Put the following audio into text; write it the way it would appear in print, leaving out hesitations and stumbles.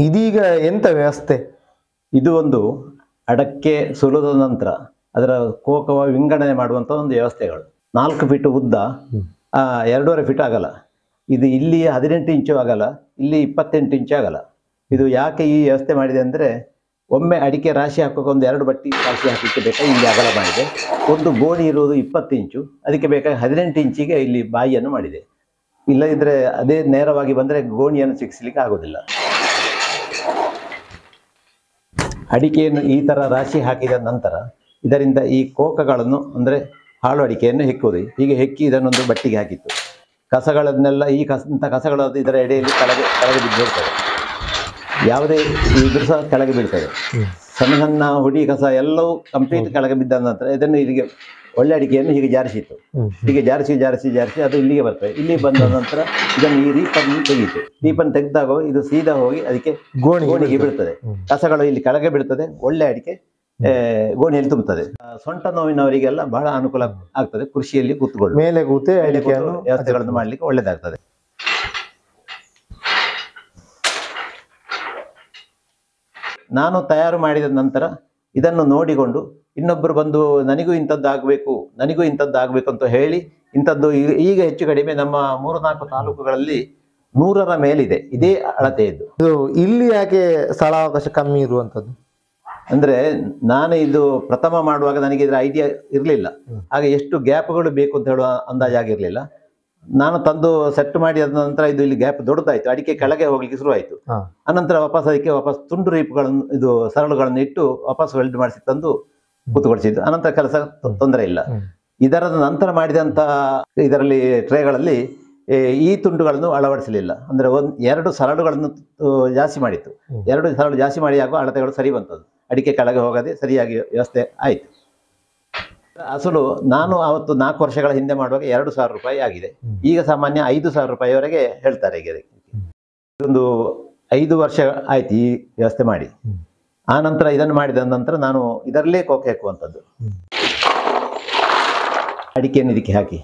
ಇದೀಗ ಎಂತ ವ್ಯವಸ್ಥೆ? ಇದು ಒಂದು ಅಡಕ್ಕೆ ಸುಲಿದ ನಂತರ ಅದರ ಕೋಕವ ವಿಂಗಡಣೆ ಮಾಡುವಂಥ ಒಂದು ವ್ಯವಸ್ಥೆಗಳು. 4 ಫೀಟ್ ಉದ್ದ, 2.5 ಫೀಟ್ ಆಗಲ. ಇದು ಇಲ್ಲಿ 18 ಇಂಚು ಆಗಲ, ಇಲ್ಲಿ 28 ಇಂಚು ಆಗಲ. ಇದು ಯಾಕೆ ಈ ವ್ಯವಸ್ಥೆ ಮಾಡಿದೆ ಅಂದರೆ, ಒಮ್ಮೆ ಅಡಿಕೆ ರಾಶಿ ಹಾಕೋಕೆ ಒಂದು 2 ಬಟ್ಟಿ ರಾಶಿ ಹಾಕಲಿಕ್ಕೆ ಬೇಕಾಗಿ ಇಲ್ಲಿ ಅಗಲ ಮಾಡಿದೆ. ಒಂದು ಗೋಣಿ ಇರುವುದು 20 ಇಂಚು, ಅದಕ್ಕೆ ಬೇಕಾಗಿ 18 ಇಂಚಿಗೆ ಇಲ್ಲಿ ಬಾಯಿಯನ್ನು ಮಾಡಿದೆ. ಇಲ್ಲದಿದ್ದರೆ ಅದೇ ನೇರವಾಗಿ ಬಂದರೆ ಗೋಣಿಯನ್ನು ಸಿಕ್ಕಿಸ್ಲಿಕ್ಕೆ ಆಗೋದಿಲ್ಲ. ಅಡಿಕೆಯನ್ನು ಈ ಥರ ರಾಶಿ ಹಾಕಿದ ನಂತರ ಇದರಿಂದ ಈ ಕೋಕಗಳನ್ನು ಅಂದರೆ ಹಾಳು ಅಡಿಕೆಯನ್ನು ಹೆಕ್ಕುವುದು. ಹೀಗೆ ಹೆಕ್ಕಿ ಇದನ್ನೊಂದು ಬಟ್ಟಿಗೆ ಹಾಕಿತ್ತು. ಕಸಗಳನ್ನೆಲ್ಲ ಇಂಥ ಕಸಗಳು ಇದರ ಎಡೆಯಲ್ಲಿ ಕೆಳಗೆ ಬಿದ್ದು ಹೋಗ್ತದೆ. ಯಾವುದೇ ಇದ್ರೂ ಸಹ ಕೆಳಗೆ ಬೀಳ್ತದೆ. ಸಣ್ಣ ಸಣ್ಣ ಹುಡಿ ಕಸ ಎಲ್ಲವೂ ಕಂಪ್ಲೀಟ್ ಕೆಳಗೆ ಬಿದ್ದ ನಂತರ ಇದನ್ನು ಇಲ್ಲಿಗೆ ಒಳ್ಳೆ ಅಡಿಕೆಯನ್ನು ಹೀಗೆ ಜಾರಿಸಿತ್ತು. ಹೀಗೆ ಜಾರಿಸಿ ಅದು ಇಲ್ಲಿಗೆ ಬರ್ತದೆ. ಇಲ್ಲಿ ಬಂದ ನಂತರ ಇದನ್ನು ಈ ರೀಪನ್ನು ತೆಗೀತು. ರೀಪನ್ನು ತೆಗೆದಾಗ ಇದು ಸೀದಾ ಹೋಗಿ ಅದಕ್ಕೆ ಗೋಣಿಗೆ ಬೀಳ್ತದೆ. ಕಸಗಳು ಇಲ್ಲಿ ಕೆಳಗೆ ಬೀಳ್ತದೆ. ಒಳ್ಳೆ ಅಡಿಕೆ ಗೋಣಿಯಲ್ಲಿ ತುಂಬುತ್ತದೆ. ಸೊಂಟ ನೋವಿನವರಿಗೆಲ್ಲ ಬಹಳ ಅನುಕೂಲ ಆಗ್ತದೆ. ಕೃಷಿಯಲ್ಲಿ ಕೂತ್ಕೊಳ್ಳಿ ಮೇಲೆ ಕೂತೆ ವ್ಯವಸ್ಥೆಗಳನ್ನು ಮಾಡ್ಲಿಕ್ಕೆ ಒಳ್ಳೆದಾಗ್ತದೆ. ನಾನು ತಯಾರು ಮಾಡಿದ ನಂತರ ಇದನ್ನು ನೋಡಿಕೊಂಡು ಇನ್ನೊಬ್ಬರು ಬಂದು ನನಗೂ ಇಂಥದ್ದು ಆಗಬೇಕು ಅಂತ ಹೇಳಿ ಇಂಥದ್ದು ಈಗ ಹೆಚ್ಚು ಕಡಿಮೆ ನಮ್ಮ 3-4 ತಾಲೂಕುಗಳಲ್ಲಿ 100ರ ಮೇಲಿದೆ ಇದೇ ಅಳತೆಯದ್ದು. ಇಲ್ಲಿ ಯಾಕೆ ಸ್ಥಳಾವಕಾಶ ಕಮ್ಮಿ ಇರುವಂಥದ್ದು ಅಂದ್ರೆ, ನಾನು ಇದು ಪ್ರಥಮ ಮಾಡುವಾಗ ನನಗೆ ಇದರ ಐಡಿಯಾ ಇರಲಿಲ್ಲ. ಹಾಗೆ ಎಷ್ಟು ಗ್ಯಾಪ್ಗಳು ಬೇಕು ಅಂತ ಹೇಳುವ ಅಂದಾಜಾಗಿರ್ಲಿಲ್ಲ. ನಾನು ತಂದು ಸೆಟ್ ಮಾಡಿ ಆದ ನಂತರ ಇದು ಇಲ್ಲಿ ಗ್ಯಾಪ್ ದೊಡ್ಡದಾಯ್ತು. ಅಡಿಕೆ ಕೆಳಗೆ ಹೋಗ್ಲಿಕ್ಕೆ ಶುರುವಾಯಿತು. ಅನಂತರ ಅದಕ್ಕೆ ತುಂಡು ರೀಪ್ಗಳನ್ನು ಇದು ಸರಳುಗಳನ್ನು ಇಟ್ಟು ವಾಪಸ್ ವೆಲ್ಡ್ ಮಾಡಿಸಿ ತಂದು ಕೂತ್ಕೊಳಿಸಿದ್ದು. ಅನಂತರ ಕೆಲಸ ತೊಂದರೆ ಇಲ್ಲ. ಇದರ ನಂತರ ಮಾಡಿದಂತ ಇದರಲ್ಲಿ ಟ್ರೇಗಳಲ್ಲಿ ಈ ತುಂಡುಗಳನ್ನು ಅಳವಡಿಸಲಿಲ್ಲ. ಅಂದ್ರೆ 2 ಸರಳುಗಳನ್ನು ಜಾಸ್ತಿ ಮಾಡಿತ್ತು. 2 ಸರಳು ಜಾಸ್ತಿ ಮಾಡಿ ಆಗುವ ಅಳತೆಗಳು ಸರಿ ಬಂತದ್ದು. ಅಡಿಕೆ ಕೆಳಗೆ ಹೋಗದೆ ಸರಿಯಾಗಿ ವ್ಯವಸ್ಥೆ ಆಯಿತು. ಅಸಲು ನಾನು ಅವತ್ತು 4 ವರ್ಷಗಳ ಹಿಂದೆ ಮಾಡುವಾಗ 2,000 ರೂಪಾಯಿ ಆಗಿದೆ. ಈಗ ಸಾಮಾನ್ಯ 5,000 ರೂಪಾಯಿವರೆಗೆ ಹೇಳ್ತಾರೆ. ಈಗ ಒಂದು 5 ವರ್ಷ ಆಯ್ತು ಈ ವ್ಯವಸ್ಥೆ ಮಾಡಿ. ಆ ನಂತರ ಇದನ್ನು ಮಾಡಿದ ನಂತರ ನಾನು ಇದರಲ್ಲೇ ಕೋಕೆ ಹಾಕುವಂಥದ್ದು. ಅಡಿಕೆಯನ್ನು ಇದಕ್ಕೆ ಹಾಕಿ